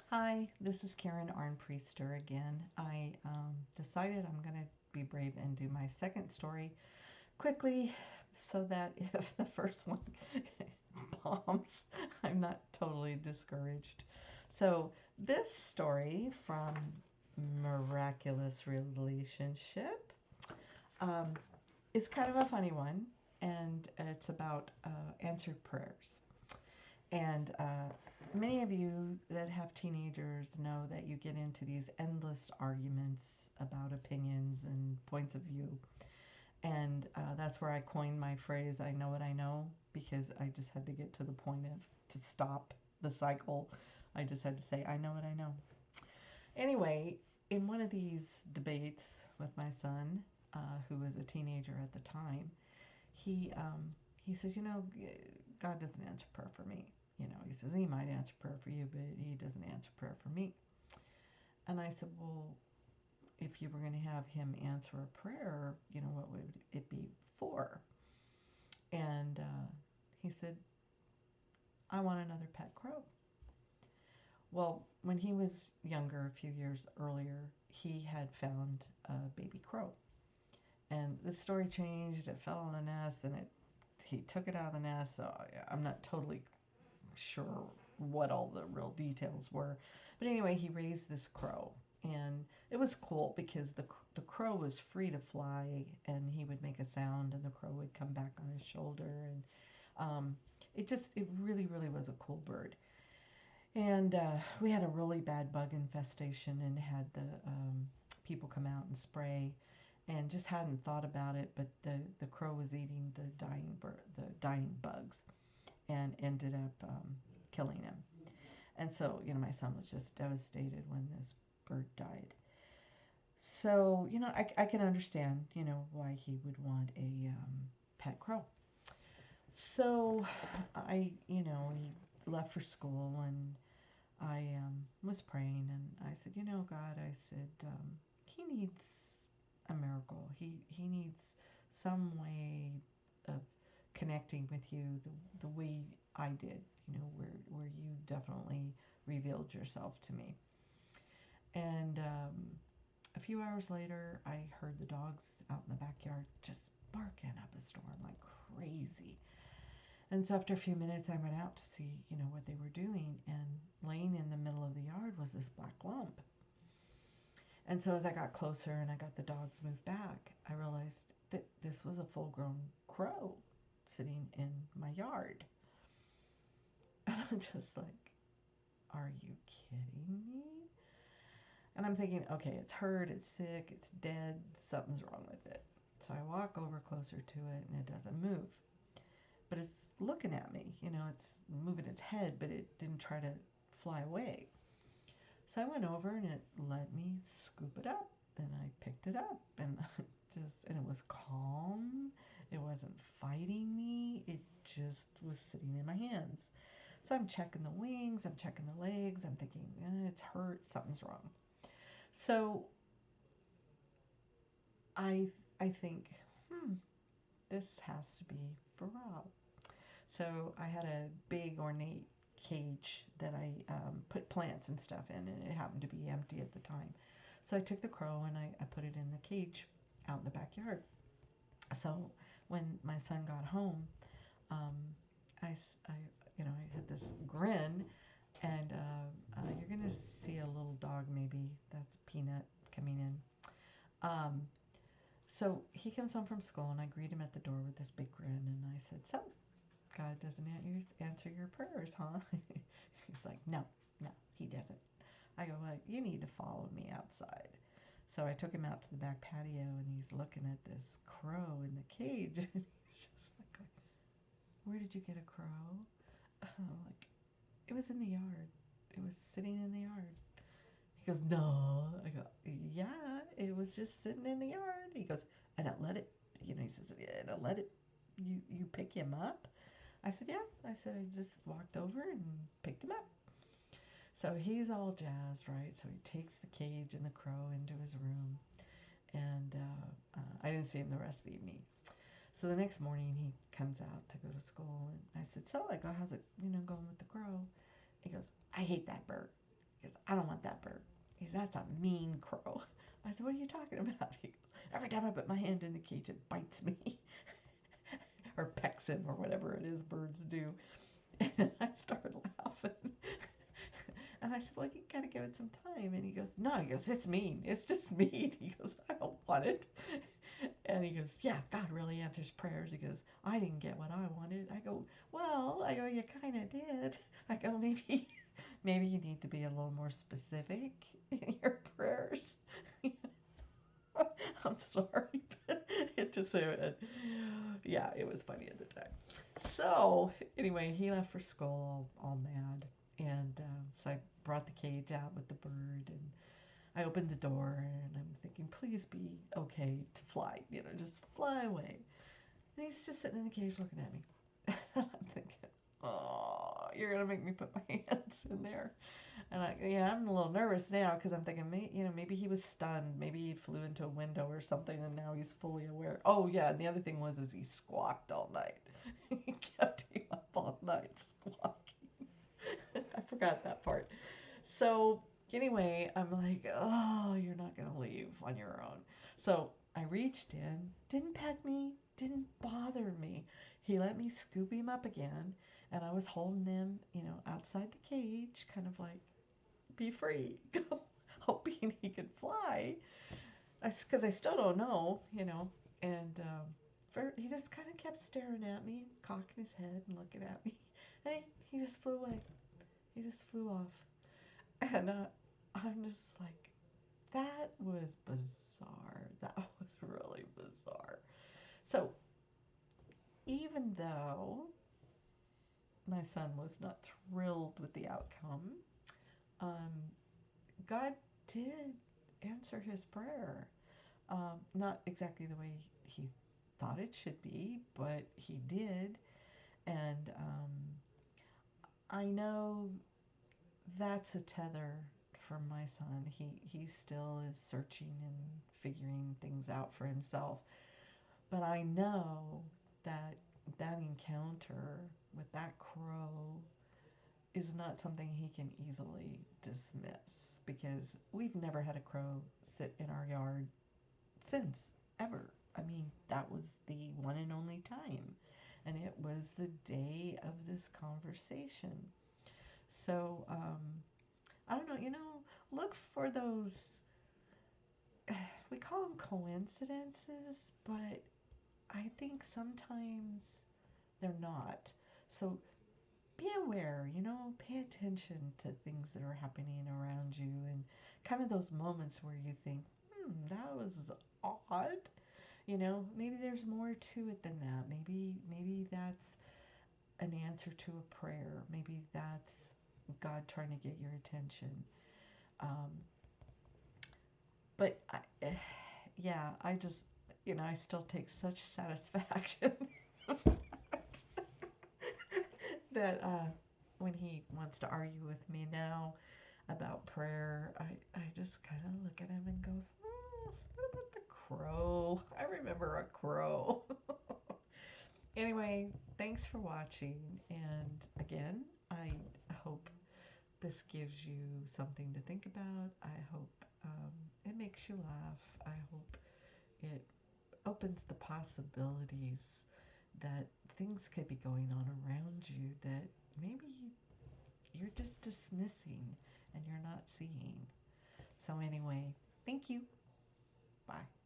Hi, this is Karen Arnpriester again. I decided I'm going to be brave and do my second story quickly so that if the first one bombs, I'm not totally discouraged. So, this story from Miraculous Relationship um, is kind of a funny one, and it's about answered prayers. And many of you that have teenagers know that you get into these endless arguments about opinions and points of view. And that's where I coined my phrase, I know what I know, because I just had to get to the point of to stop the cycle. I just had to say, I know what I know. Anyway, in one of these debates with my son, who was a teenager at the time, he says, God doesn't answer prayer for me. He says he might answer prayer for you, but he doesn't answer prayer for me. And I said, well, if you were going to have him answer a prayer, what would it be for? And he said, I want another pet crow. Well, when he was younger, a few years earlier, he had found a baby crow. And the story changed. It fell on the nest, and he took it out of the nest. So I'm not totally sure what all the real details were. But anyway, he raised this crow. And it was cool because the crow was free to fly, and he would make a sound, and the crow would come back on his shoulder. And it really, really was a cool bird. And we had a really bad bug infestation and had the people come out and spray and just hadn't thought about it, but the crow was eating the dying bugs and ended up killing him. And so, my son was just devastated when this bird died. So, I can understand, why he would want a pet crow. So, he left for school and I was praying and I said, God, I said, he needs a miracle. He needs some way of connecting with you the way I did, where you definitely revealed yourself to me. And a few hours later, I heard the dogs out in the backyard just barking up a storm like crazy. And so after a few minutes, I went out to see, what they were doing. And laying in the middle of the yard was this black lump. And so as I got closer and I got the dogs moved back, I realized that this was a full grown crow sitting in my yard. And I'm just like, are you kidding me? And I'm thinking, okay, it's hurt, it's sick, it's dead, something's wrong with it. So I walk over closer to it and it doesn't move. But it's looking at me, it's moving its head, but it didn't try to fly away. So I went over and it let me scoop it up and I picked it up and and it was calm. It wasn't fighting me. It just was sitting in my hands. So I'm checking the wings, I'm checking the legs, I'm thinking, it's hurt, something's wrong. So I think, this has to be for Rob. So I had a big ornate cage that I put plants and stuff in, and it happened to be empty at the time. So I took the crow and I put it in the cage out in the backyard. So when my son got home, um, I, I had this grin, and you're gonna see a little dog maybe that's Peanut coming in. Um, so he comes home from school, and I greet him at the door with this big grin, and I said, "So, God doesn't answer your prayers, huh?" He's like, "No, no, he doesn't." I go, "Well, you need to follow me outside." So I took him out to the back patio, and he's looking at this crow in the cage, and he's just like, "Where did you get a crow?" I'm like, "It was in the yard. It was sitting in the yard." He goes, "No." I go, "Yeah, it was just sitting in the yard." He goes, "I don't let it." He says, "Yeah, I don't let it. You pick him up." I said, "Yeah." I said, "I just walked over and picked him up." So he's all jazzed, right? So he takes the cage and the crow into his room, and I didn't see him the rest of the evening. So the next morning he comes out to go to school, and I said, "So I go, how's it, going with the crow?" He goes, "I hate that bird." He goes, I don't want that bird. He goes, that's a mean crow. I said, what are you talking about? He goes, every time I put my hand in the cage, it bites me or pecks him or whatever it is birds do. And I started laughing. And I said, well, you got to give it some time. And he goes, no, he goes, it's mean. It's just mean. He goes, I don't want it. And he goes, yeah, God really answers prayers. He goes, I didn't get what I wanted. I go, well, I go, you kind of did. I go, maybe you need to be a little more specific in your prayers. I'm sorry, but it just, yeah, it was funny at the time. So anyway, he left for school all mad, and so I brought the cage out with the bird, and I opened the door, and I'm thinking, please be okay to fly, just fly away. And he's just sitting in the cage looking at me. And I'm thinking, oh, you're gonna make me put my hands in there. And I'm a little nervous now because I'm thinking, maybe he was stunned. Maybe he flew into a window or something, and now he's fully aware. Oh yeah, and the other thing is he squawked all night. He kept him up all night squawking. I forgot that part. So anyway, I'm like, oh, you're not gonna leave on your own. So I reached in, didn't pet me, didn't bother me. He let me scoop him up again, and I was holding him, outside the cage, kind of like, be free, hoping he could fly. Because I still don't know, And he just kind of kept staring at me, cocking his head and looking at me. And he just flew away. He just flew off. And I'm just like, that was bizarre. That was really bizarre. So even though my son was not thrilled with the outcome, um, God did answer his prayer. Not exactly the way he thought it should be, but he did. And I know that's a tether for my son. He still is searching and figuring things out for himself. But I know that that encounter with that crow is not something he can easily dismiss, because we've never had a crow sit in our yard since, ever. I mean, that was the one and only time. And it was the day of this conversation. So, I don't know, look for those, we call them coincidences, but I think sometimes they're not. So be aware, pay attention to things that are happening around you, and kind of those moments where you think, that was odd. Maybe there's more to it than that. Maybe that's an answer to a prayer. Maybe that's God trying to get your attention. Um, but yeah, I just, I still take such satisfaction that when he wants to argue with me now about prayer, I just kind of look at him and go, what about the crow? I remember a crow. Anyway, thanks for watching. And again, I hope this gives you something to think about. I hope it makes you laugh. I hope it opens the possibilities that things could be going on around you that maybe you're just dismissing and you're not seeing. So anyway, thank you. Bye.